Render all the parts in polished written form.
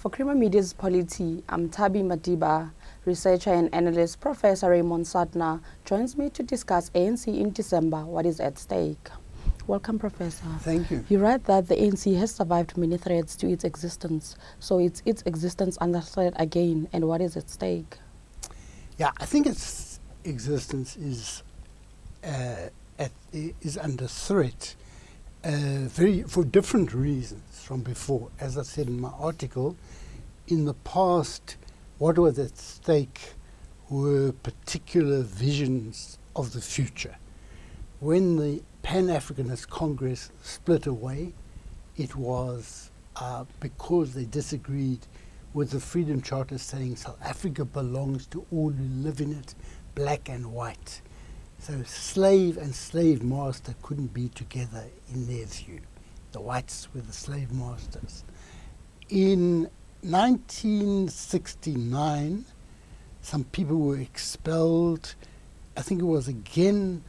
For Creamer Media's Polity, I'm Thabi Madiba. Researcher and analyst Professor Raymond Suttner joins me to discuss ANC in December, what is at stake. Welcome, Professor. Thank you. You write that the ANC has survived many threats to its existence. So it's its existence under threat again, and what is at stake? Yeah, I think its existence is under threat for different reasons from before. As I said in my article, in the past, what was at stake were particular visions of the future. When the Pan-Africanist Congress split away, it was because they disagreed with the Freedom Charter saying South Africa belongs to all who live in it, black and white. So slave and slave master couldn't be together in their view. The whites were the slave masters. In 1969, some people were expelled. I think it was again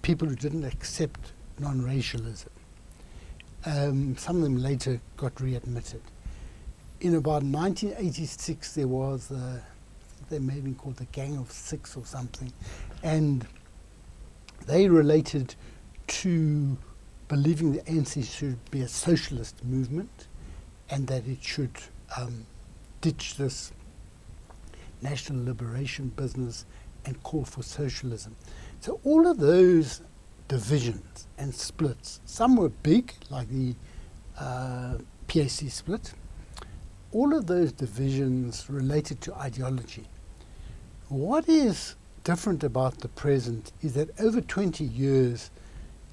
people who didn't accept non-racialism. Some of them later got readmitted. In about 1986, there was they may have been called the Gang of Six or something, and they related to believing the ANC should be a socialist movement and that it should ditch this national liberation business and call for socialism. So all of those divisions and splits, some were big, like the PAC split, all of those divisions related to ideology. What is different about the present is that over 20 years,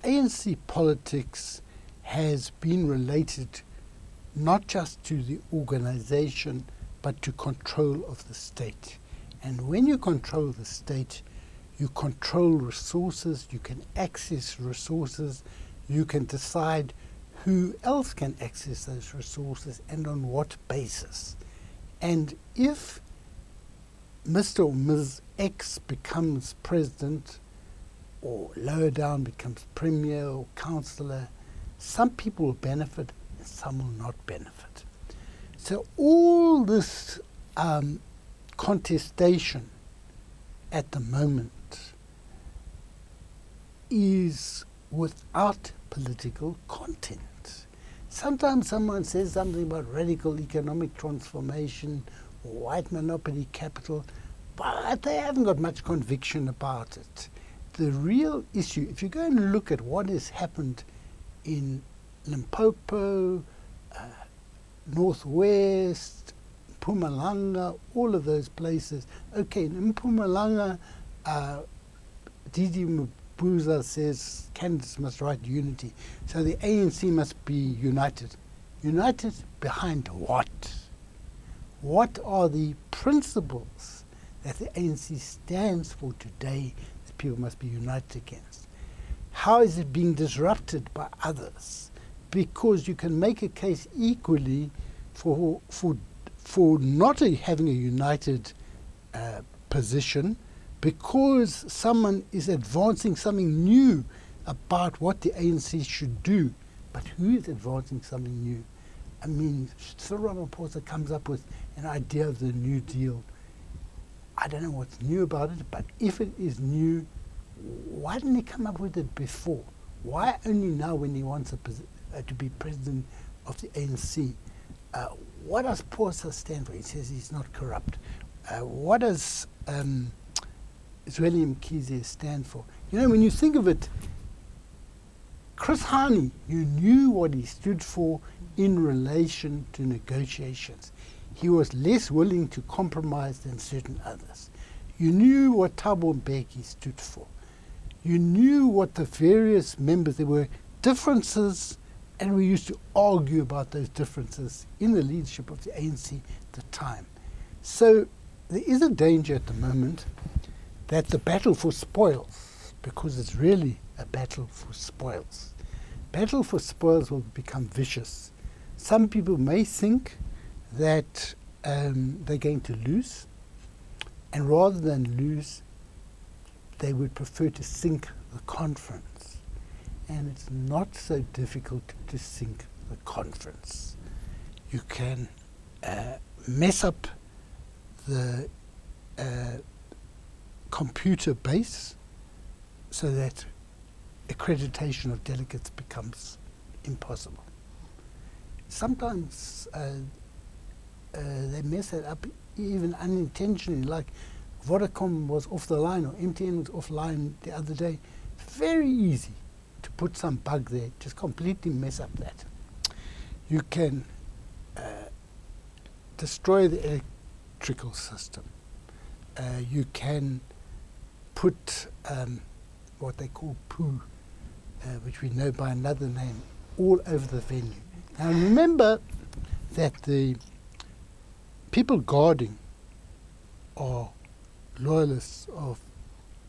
ANC politics has been related not just to the organization, but to control of the state. And when you control the state, you control resources, you can access resources, you can decide who else can access those resources and on what basis. And if Mr. or Ms. X becomes president, or lower down becomes premier or councillor, some people will benefit and some will not benefit. So all this contestation at the moment is without political content. Sometimes someone says something about radical economic transformation or white monopoly capital, but they haven't got much conviction about it. The real issue, if you go and look at what has happened in Limpopo, Northwest, Mpumalanga, all of those places. Okay, in Mpumalanga, Didi Mabuza says candidates must write unity. So the ANC must be united. United behind what? What are the principles that the ANC stands for today that people must be united against? How is it being disrupted by others? Because you can make a case equally for not having a united position, because someone is advancing something new about what the ANC should do. But who is advancing something new? I mean, Cyril Ramaphosa comes up with an idea of the New Deal. I don't know what's new about it, but if it is new, why didn't he come up with it before? Why only now when he wants to be president of the ANC? What does Posa stand for? He says he's not corrupt. What does Zweli Mkhize stand for? You know, when you think of it, Chris Hani, you knew what he stood for in relation to negotiations. He was less willing to compromise than certain others. You knew what Thabo Mbeki stood for. You knew what the various members, there were differences, and we used to argue about those differences in the leadership of the ANC at the time. So there is a danger at the moment that the battle for spoils, because it's really a battle for spoils. Battle for spoils will become vicious. Some people may think that they're going to lose, and rather than lose, they would prefer to sink the conference. And it's not so difficult to sink the conference. You can mess up the computer base so that accreditation of delegates becomes impossible. Sometimes they mess it up even unintentionally, like Vodacom was off the line or MTN was offline the other day. Very easy to put some bug there, just completely mess up that. You can destroy the electrical system. You can put what they call poo, which we know by another name, all over the venue. Now remember that the people guarding are loyalists of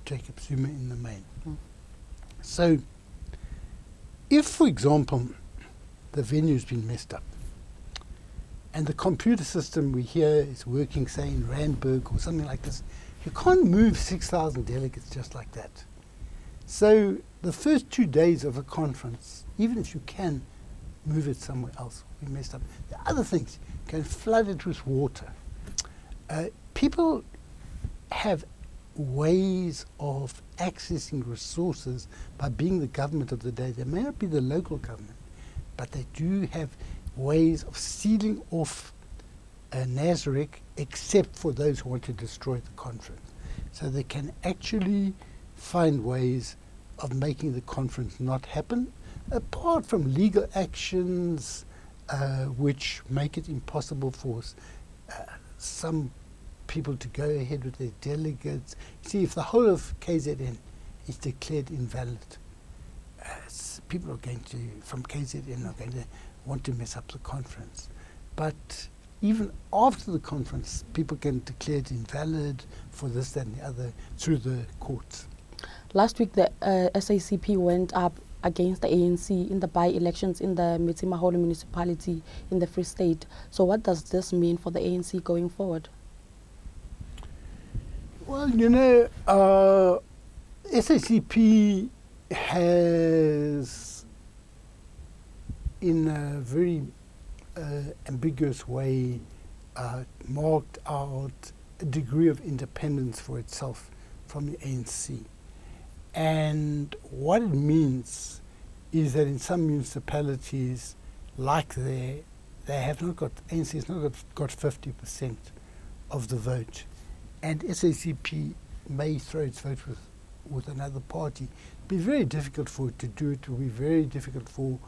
Jacob Zuma in the main. So if, for example, the venue's been messed up and the computer system we hear is working, say, in Randburg or something like this, you can't move 6,000 delegates just like that. So the first 2 days of a conference, even if you can move it somewhere else, we messed up. The other things, you can flood it with water. People have ways of accessing resources by being the government of the day. They may not be the local government, but they do have ways of sealing off Nazareth, except for those who want to destroy the conference. So they can actually find ways of making the conference not happen, apart from legal actions which make it impossible for some people to go ahead with their delegates. See, if the whole of KZN is declared invalid, people are going to, from KZN, are going to want to mess up the conference. But even after the conference, people can declare it invalid for this, that and the other through the courts. Last week, the SACP went up against the ANC in the by-elections in the Madiba municipality in the Free State. So what does this mean for the ANC going forward? Well, you know, SACP has, in a very ambiguous way, marked out a degree of independence for itself from the ANC. And what it means is that in some municipalities, like there, they have not got, ANC has not got 50% of the vote. And SACP may throw its vote with another party. It will be very difficult for it to do it. It will be very difficult for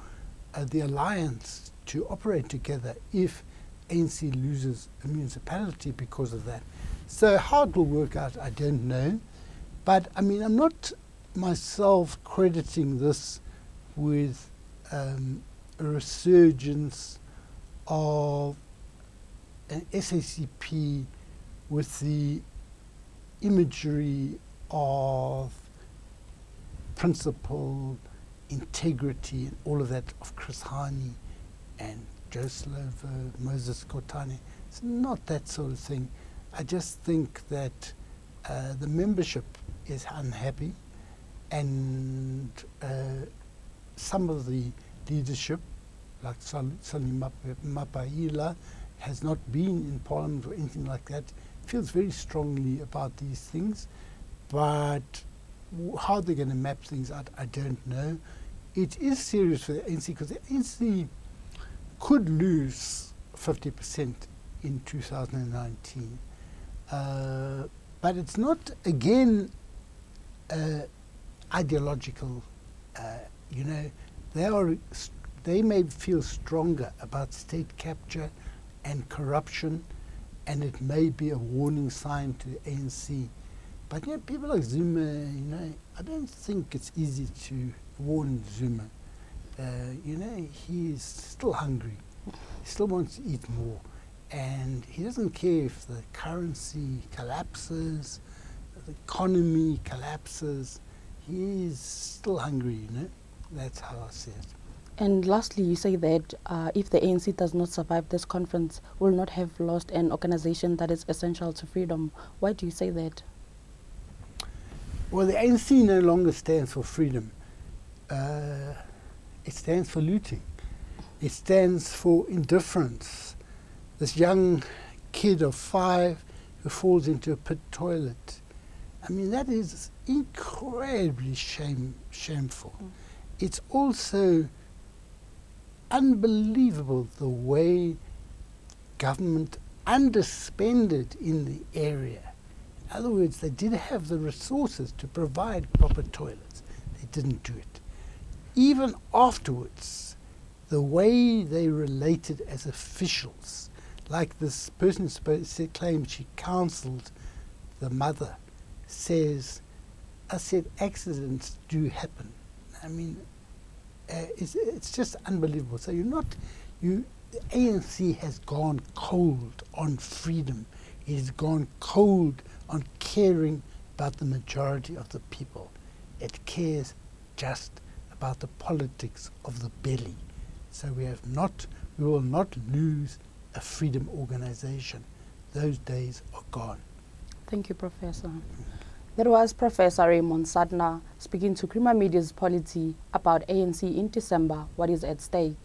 the alliance to operate together if ANC loses a municipality because of that. So how it will work out, I don't know. But I mean, I'm not myself crediting this with a resurgence of an SACP with the imagery of principle, integrity, and all of that of Chris Hani and Joe Slover, Moses Kotane. It's not that sort of thing. I just think that the membership is unhappy, and some of the leadership, like Sali Mapaila, has not been in Parliament or anything like that, feels very strongly about these things, but how they're going to map things out, I don't know. It is serious for the ANC because the ANC could lose 50% in 2019. But it's not, again, ideological. You know, they may feel stronger about state capture and corruption, and it may be a warning sign to the ANC. But you know, people like Zuma, you know, I don't think it's easy to warn Zuma. You know, he's still hungry. He still wants to eat more. And he doesn't care if the currency collapses, the economy collapses. He's still hungry, you know. That's how I see it. And lastly, you say that if the ANC does not survive this conference, will not have lost an organization that is essential to freedom. Why do you say that? Well, the ANC no longer stands for freedom. It stands for looting. It stands for indifference. this young kid of 5 who falls into a pit toilet. I mean, that is incredibly shameful. It's also unbelievable the way government underspended in the area. In other words, they did have the resources to provide proper toilets. They didn't do it. Even afterwards, the way they related as officials, like this person claims she counselled the mother, says, I said, accidents do happen. I mean, it's just unbelievable. So the ANC has gone cold on freedom. It has gone cold on caring about the majority of the people. It cares just about the politics of the belly. So we will not lose a freedom organization. Those days are gone. Thank you, Professor. That was Professor Raymond Suttner speaking to Creamer Media's Polity about ANC in December, what is at stake.